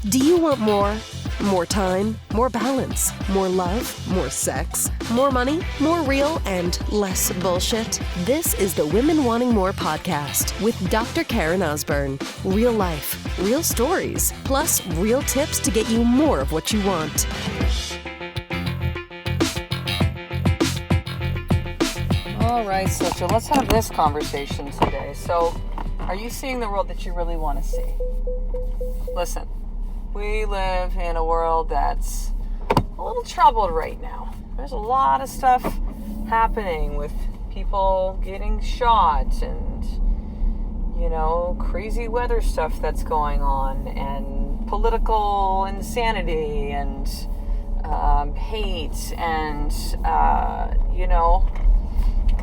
Do you want more? More time, more balance, more love, more sex, more money, more real, and less bullshit? This is the Women Wanting More podcast with Dr. Karen Osborne. Real life, real stories, plus real tips to get you more of what you want. All right, so let's have this conversation today. So, are you seeing the world that you really want to see? Listen, we live in a world that's a little troubled right now. There's a lot of stuff happening with people getting shot and, crazy weather stuff that's going on and political insanity and hate and, a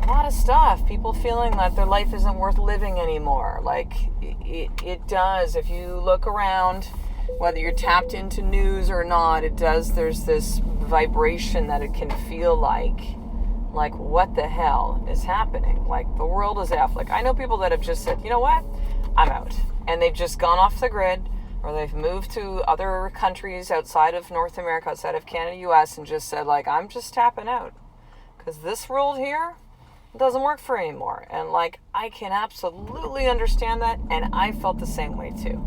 lot of stuff. People feeling that their life isn't worth living anymore. Like, it does. If you look around, whether you're tapped into news or not, there's this vibration that it can feel like what the hell is happening? Like, the world is off. Like, I know people that have just said, you know what, I'm out. And they've just gone off the grid, or they've moved to other countries outside of North America, outside of Canada, US, and just said, like, I'm just tapping out. Because this world here doesn't work for anymore. And, I can absolutely understand that, and I felt the same way too.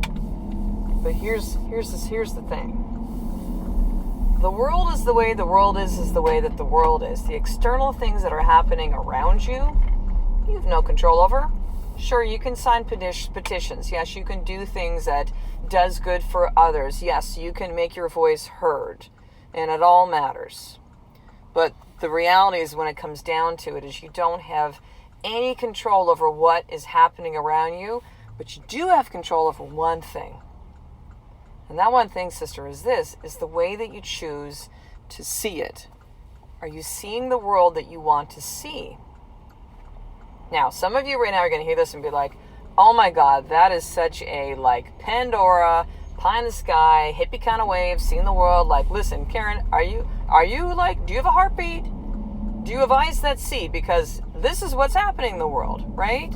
But here's the thing. The world is the way the world is the way that the world is. The external things that are happening around you, you have no control over. Sure, you can sign petitions. Yes, you can do things that does good for others. Yes, you can make your voice heard. And it all matters. But the reality is, when it comes down to it, is you don't have any control over what is happening around you, but you do have control over one thing. And that one thing, sister, is the way that you choose to see it. Are you seeing the world that you want to see? Now, some of you right now are going to hear this and be like, oh my God, that is such a, Pandora, pie in the sky, hippie kind of way of seeing the world. Listen, Karen, do you have a heartbeat? Do you have eyes that see? Because this is what's happening in the world, right?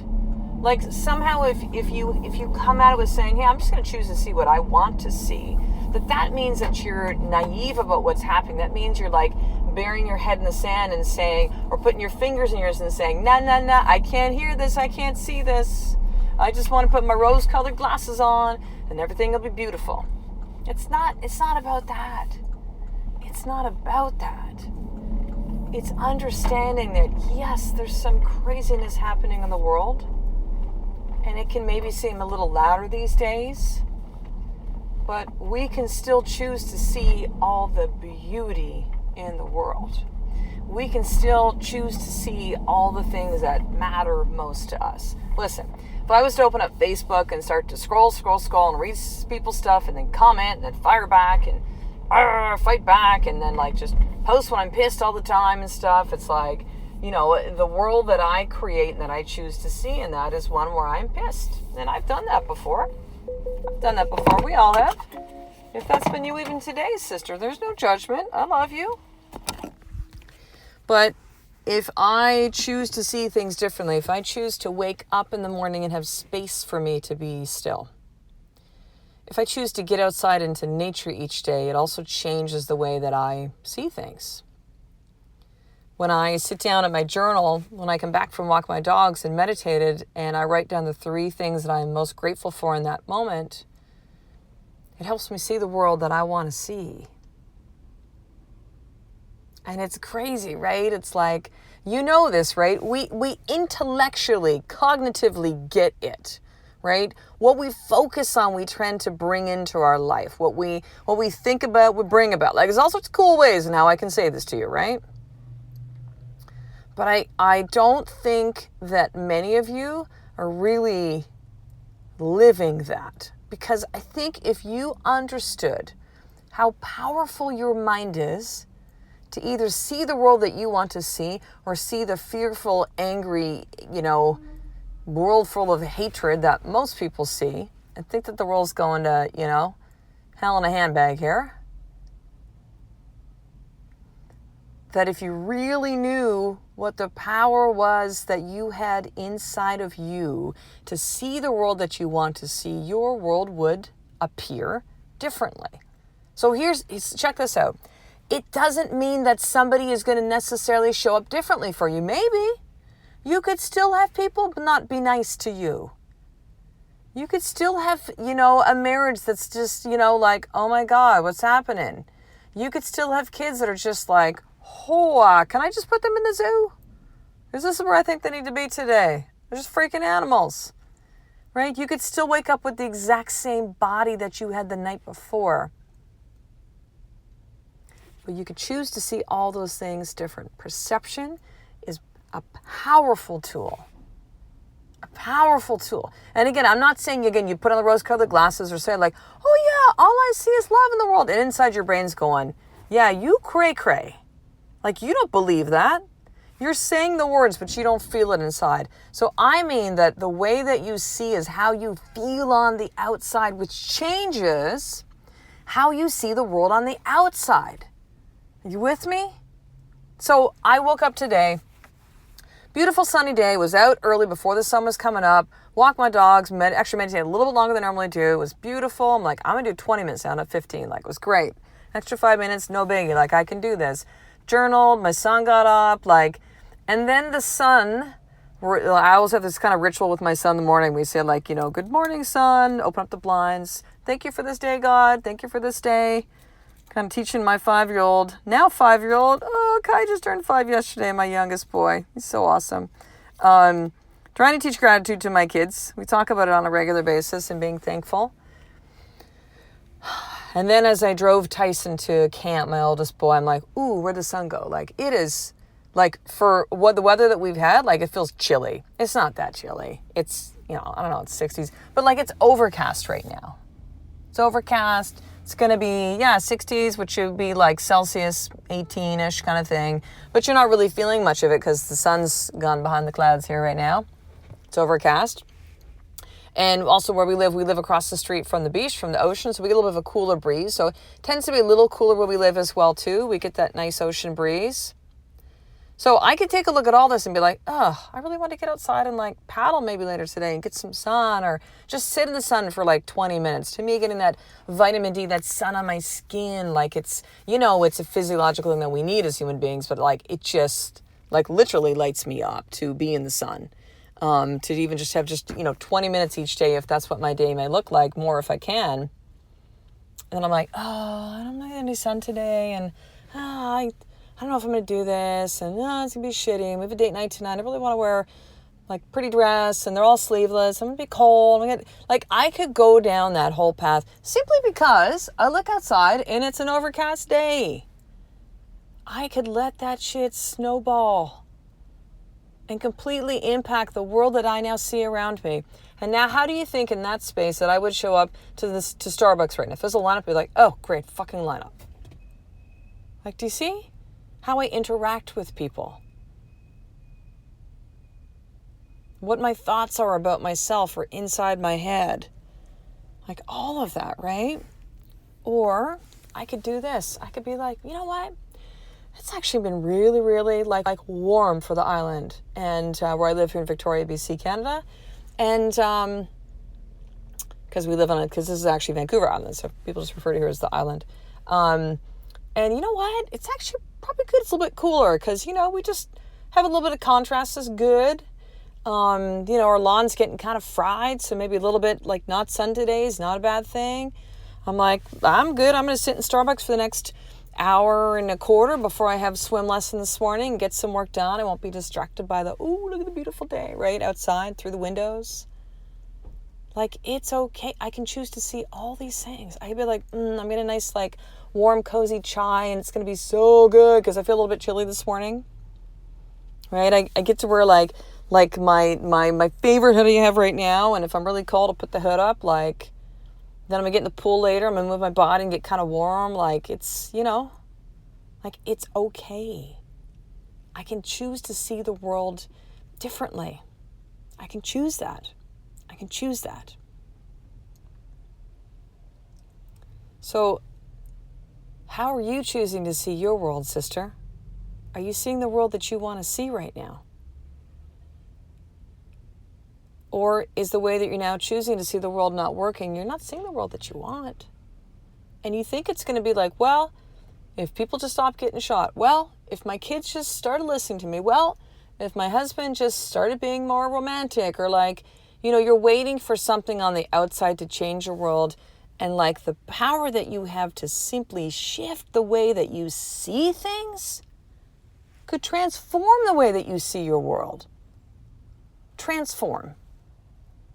Somehow if you come at it with saying, hey, I'm just going to choose to see what I want to see, that means that you're naive about what's happening. That means you're burying your head in the sand and saying, or putting your fingers in yours and saying, nah, I can't hear this, I can't see this. I just want to put my rose-colored glasses on and everything will be beautiful. It's not about that. It's not about that. It's understanding that, yes, there's some craziness happening in the world. And it can maybe seem a little louder these days, but we can still choose to see all the beauty in the world. We can still choose to see all the things that matter most to us. Listen, if I was to open up Facebook and start to scroll and read people's stuff and then comment and then fire back and fight back and then just post when I'm pissed all the time and stuff, it's the world that I create and that I choose to see, and that is one where I'm pissed. And I've done that before. We all have. If that's been you even today, sister, there's no judgment. I love you. But if I choose to see things differently, if I choose to wake up in the morning and have space for me to be still, if I choose to get outside into nature each day, it also changes the way that I see things. When I sit down at my journal, when I come back from walking my dogs and meditated, and I write down the 3 things that I'm most grateful for in that moment, it helps me see the world that I want to see. And it's crazy, right? It's this, right? We intellectually, cognitively get it, right? What we focus on, we tend to bring into our life. What we think about, we bring about. There's all sorts of cool ways in how I can say this to you, right? But I don't think that many of you are really living that. Because I think if you understood how powerful your mind is to either see the world that you want to see or see the fearful, angry, world full of hatred that most people see, and think that the world's going to, hell in a handbag here. That if you really knew what the power was that you had inside of you to see the world that you want to see, your world would appear differently. So check this out. It doesn't mean that somebody is going to necessarily show up differently for you. Maybe you could still have people not be nice to you. You could still have, a marriage that's just, like, oh my God, what's happening? You could still have kids that are just like, oh, can I just put them in the zoo? Is this where I think they need to be today? They're just freaking animals, right? You could still wake up with the exact same body that you had the night before. But you could choose to see all those things different. Perception is a powerful tool. A powerful tool. And again, I'm not saying, you put on the rose-colored glasses or say like, oh yeah, all I see is love in the world. And inside your brain's going, yeah, you cray-cray. Like, you don't believe that. You're saying the words, but you don't feel it inside. So I mean that the way that you see is how you feel on the outside, which changes how you see the world on the outside. Are you with me? So I woke up today, beautiful sunny day, was out early before the sun was coming up, walked my dogs, actually meditated a little bit longer than I normally do. It was beautiful. I'm like, I'm going to do 20 minutes now, not 15. Like, it was great. Extra 5 minutes, no biggie. Like, I can do this. Journaled, my son got up, and then the sun, I always have this kind of ritual with my son in the morning. We say good morning, son, open up the blinds. Thank you for this day, God. Thank you for this day. Kind of teaching my 5-year-old, now 5-year-old. Oh, Kai just turned 5 yesterday, my youngest boy. He's so awesome. Trying to teach gratitude to my kids. We talk about it on a regular basis and being thankful. And then as I drove Tyson to camp, my oldest boy, I'm like, ooh, where'd the sun go? It is, for what the weather that we've had, it feels chilly. It's not that chilly. It's, I don't know, it's 60s. But, it's overcast right now. It's overcast. It's going to be, 60s, which would be Celsius 18-ish kind of thing. But you're not really feeling much of it because the sun's gone behind the clouds here right now. It's overcast. And also where we live across the street from the beach, from the ocean, so we get a little bit of a cooler breeze. So it tends to be a little cooler where we live as well, too. We get that nice ocean breeze. So I could take a look at all this and be like, oh, I really want to get outside and paddle maybe later today and get some sun, or just sit in the sun for 20 minutes. To me, getting that vitamin D, that sun on my skin, it's, it's a physiological thing that we need as human beings, but it just literally lights me up to be in the sun. To even just have 20 minutes each day, if that's what my day may look like, more if I can. And then I'm like, oh, I don't have any sun today, and I don't know if I'm going to do this, and it's going to be shitty, and we have a date night tonight. I really want to wear pretty dress, and they're all sleeveless. I'm going to be cold. I could go down that whole path simply because I look outside and it's an overcast day. I could let that shit snowball and completely impact the world that I now see around me. And now, how do you think in that space that I would show up to Starbucks right now? If there's a lineup, I'd be like, oh, great, fucking lineup. Do you see how I interact with people? What my thoughts are about myself or inside my head. All of that, right? Or I could do this. I could be like, you know what? It's actually been really, really warm for the island, and where I live here in Victoria, BC, Canada, and because this is actually Vancouver Island, so people just refer to here as the island. And you know what? It's actually probably good. It's a little bit cooler because we just have a little bit of contrast is good. Our lawn's getting kind of fried, so maybe a little bit not sun today is not a bad thing. I'm I'm good. I'm going to sit in Starbucks for the next hour and a quarter before I have swim lesson this morning and get some work done. I won't be distracted by ooh, look at the beautiful day, right outside through the windows. It's okay. I can choose to see all these things. I could be I'm getting a nice, warm, cozy chai, and it's going to be so good because I feel a little bit chilly this morning, right? I get to wear, my favorite hoodie I have right now, and if I'm really cold, I'll put the hood up, then I'm going to get in the pool later. I'm going to move my body and get kind of warm. It's, it's okay. I can choose to see the world differently. I can choose that. So, how are you choosing to see your world, sister? Are you seeing the world that you want to see right now? Or is the way that you're now choosing to see the world not working? You're not seeing the world that you want. And you think it's going to be like, well, if people just stop getting shot, well, if my kids just started listening to me, well, if my husband just started being more romantic, or like, you're waiting for something on the outside to change your world. And like the power that you have to simply shift the way that you see things could transform the way that you see your world. Transform.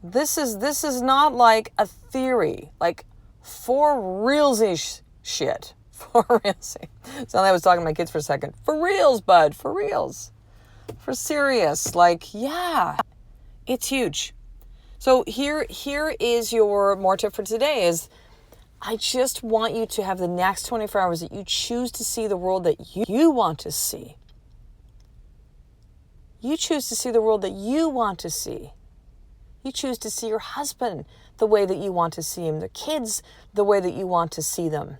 This is not like a theory, like for realsy shit. For realsy. So I was talking to my kids for a second. For reals, bud. For reals. For serious. Like, yeah, it's huge. So here is your more tip for today is I just want you to have the next 24 hours that you choose to see the world that you want to see. You choose to see the world that you want to see. You choose to see your husband the way that you want to see him, the kids the way that you want to see them.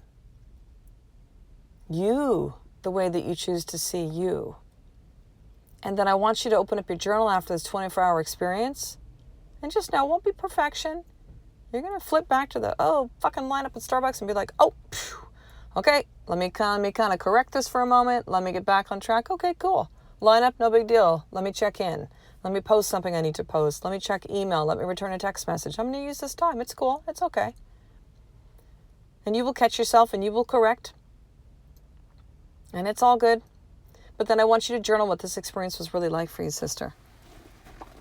You, the way that you choose to see you. And then I want you to open up your journal after this 24-hour experience. And just know, it won't be perfection. You're going to flip back to the, fucking line up at Starbucks and be like, okay, let me kind of correct this for a moment. Let me get back on track. Okay, cool. Line up, no big deal. Let me check in. Let me post something I need to post. Let me check email. Let me return a text message. I'm going to use this time. It's cool. It's okay. And you will catch yourself and you will correct. And it's all good. But then I want you to journal what this experience was really like for you, sister.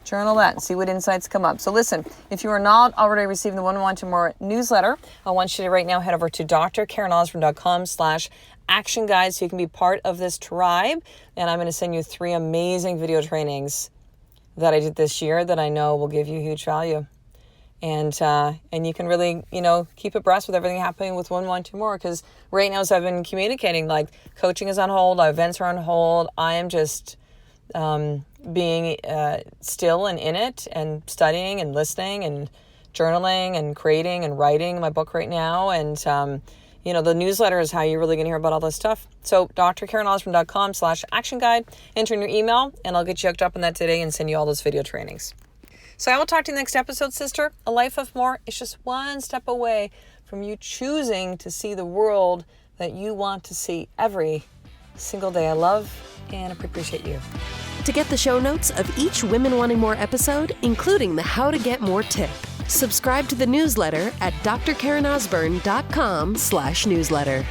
Journal that and see what insights come up. So listen, if you are not already receiving the Women Wanting More newsletter, I want you to right now head over to drkarenosborn.com/action guide so you can be part of this tribe. And I'm going to send you 3 amazing video trainings that I did this year that I know will give you huge value. And you can really, keep abreast with everything happening with Women Wanting More, because right now, as I've been communicating, like coaching is on hold, our events are on hold. I am just being still and in it and studying and listening and journaling and creating and writing my book right now. And, the newsletter is how you're really going to hear about all this stuff. So drkarenosborn.com/action guide, enter in your email, and I'll get you hooked up on that today and send you all those video trainings. So I will talk to you next episode, sister. A life of more is just one step away from you choosing to see the world that you want to see every single day. I love and appreciate you. To get the show notes of each Women Wanting More episode, including the How to Get More tip, subscribe to the newsletter at drkarenosborn.com/newsletter.